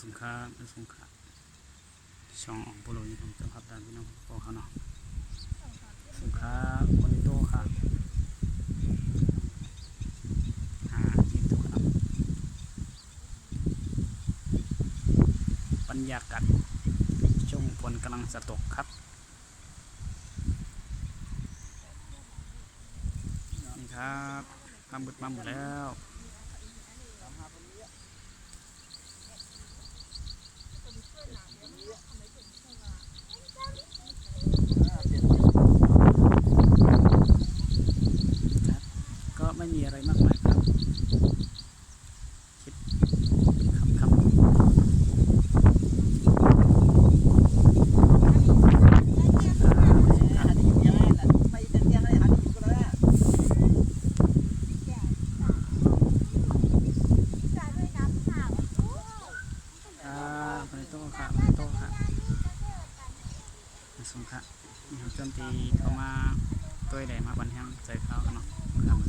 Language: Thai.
สงขลาสงขลาช่องโปโลนี่ผมจะพับตามพี่น้องพอเขาเนาะสงขลาคนโตครับกินทุกครับบรรยากาศช่วงฝนกำลังจะตกครับนี่ครับมาหมดแล้วก็ไม่มีอะไรมากมายครับคิดคำคนโตครับคนโตครับสงขลาจนตีเขามาตัวใหญ่มาบันแห้งใจเขาเนาะครับ